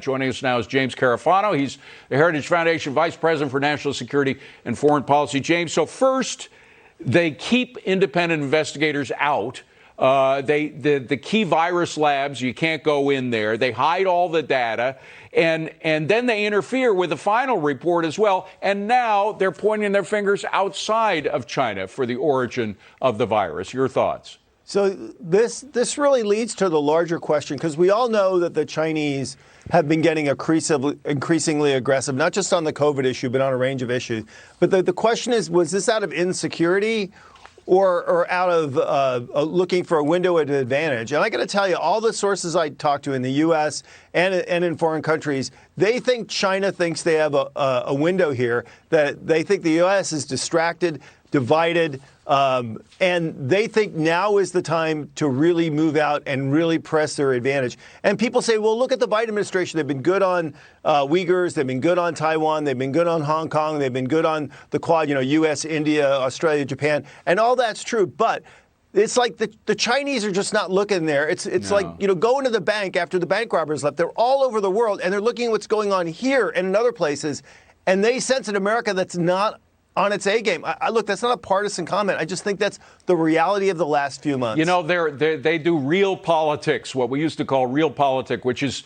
Joining us now is James Carafano. He's the Heritage Foundation Vice President for National Security and Foreign Policy. James, so first, they keep independent investigators out. The key virus labs, you can't go in there. They hide all the data, and then they interfere with the final report as well. And now they're pointing their fingers outside of China for the origin of the virus. Your thoughts? So this really leads to the larger question, because we all know that the Chinese have been getting increasingly aggressive, not just on the COVID issue, but on a range of issues. But the question is, was this out of insecurity or out of looking for a window at advantage? And I got to tell you, all the sources I talked to in the U.S. and in foreign countries, they think China thinks they have a window here, that they think the U.S. is distracted, divided, and they think now is the time to really move out and really press their advantage. And people say, well, look at the Biden administration. They've been good on Uyghurs. They've been good on Taiwan. They've been good on Hong Kong. They've been good on the Quad, U.S., India, Australia, Japan. And all that's true. But it's like the Chinese are just not looking there. It's like, going to the bank after the bank robbers left. They're all over the world, and they're looking at what's going on here and in other places. And they sense an America that's not on its A game. Look, that's not a partisan comment. I just think that's the reality of the last few months. They do real politics, what we used to call real politic, which is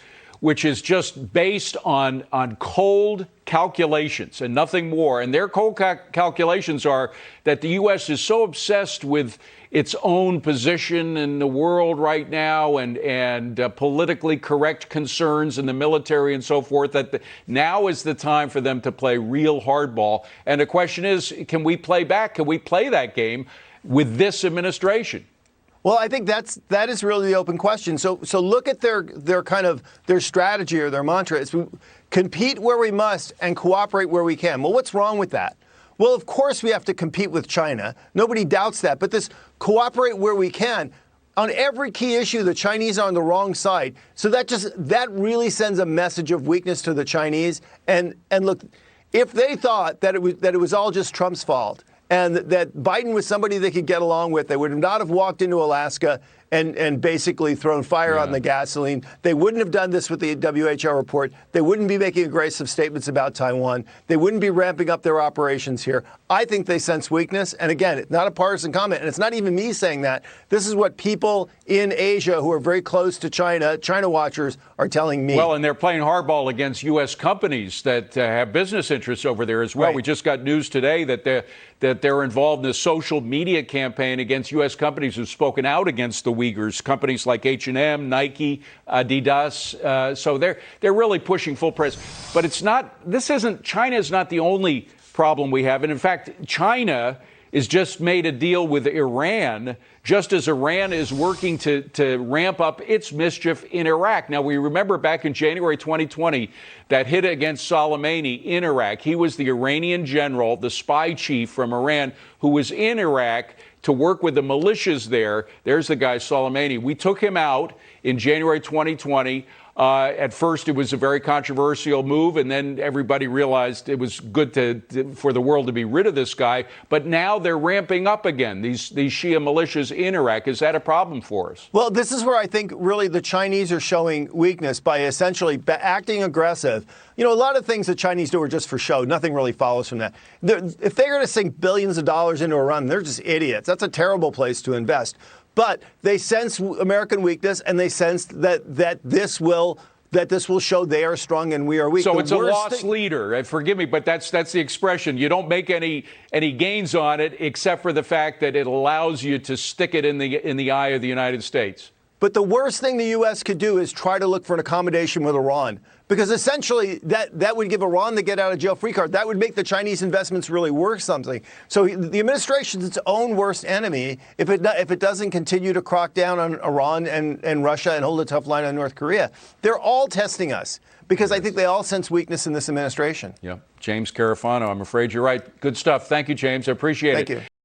just based on cold calculations and nothing more. And their cold calculations are that the U.S. is so obsessed with its own position in the world right now and politically correct concerns in the military and so forth, that now is the time for them to play real hardball. And the question is, can we play back? Can we play that game with this administration? Well, I think that is really the open question. So look at their strategy or their mantra. It's compete where we must and cooperate where we can. Well, what's wrong with that? Well, of course we have to compete with China. Nobody doubts that. But this cooperate where we can, on every key issue, the Chinese are on the wrong side. So that really sends a message of weakness to the Chinese. And look, if they thought that it was all just Trump's fault, and that Biden was somebody they could get along with, they would not have walked into Alaska and basically thrown fire on the gasoline. They wouldn't have done this with the WHO report. They wouldn't be making aggressive statements about Taiwan. They wouldn't be ramping up their operations here. I think they sense weakness. And again, it's not a partisan comment, and it's not even me saying that. This is what people in Asia who are very close to China watchers, are telling me. Well, and they're playing hardball against U.S. companies that have business interests over there as well. Right. We just got news today that they're involved in a social media campaign against U.S. companies who've spoken out against the Uyghurs, companies like H&M, Nike, Adidas. So they're really pushing full press. But China is not the only problem we have. And in fact, China has just made a deal with Iran, just as Iran is working to ramp up its mischief in Iraq. Now, we remember back in January 2020, that hit against Soleimani in Iraq. He was the Iranian general, the spy chief from Iran, who was in Iraq to work with the militias there. There's the guy, Soleimani. We took him out in January 2020. At first, it was a very controversial move, and then everybody realized it was good for the world to be rid of this guy. But now they're ramping up again, these Shia militias in Iraq. Is that a problem for us? Well, this is where I think really the Chinese are showing weakness by essentially acting aggressive. A lot of things the Chinese do are just for show. Nothing really follows from that. If they're going to sink billions of dollars into Iran, they're just idiots. That's a terrible place to invest. But they sense American weakness, and they sense that this will show they are strong and we are weak. So it's a lost leader. Forgive me, but that's the expression. You don't make any gains on it, except for the fact that it allows you to stick it in the eye of the United States. But the worst thing the U.S. could do is try to look for an accommodation with Iran, because essentially that would give Iran the get-out-of-jail-free card. That would make the Chinese investments really worth something. So the administration's its own worst enemy if it doesn't continue to crack down on Iran and Russia and hold a tough line on North Korea. They're all testing us, because I think they all sense weakness in this administration. Yeah. James Carafano, I'm afraid you're right. Good stuff. Thank you, James. I appreciate it. Thank you.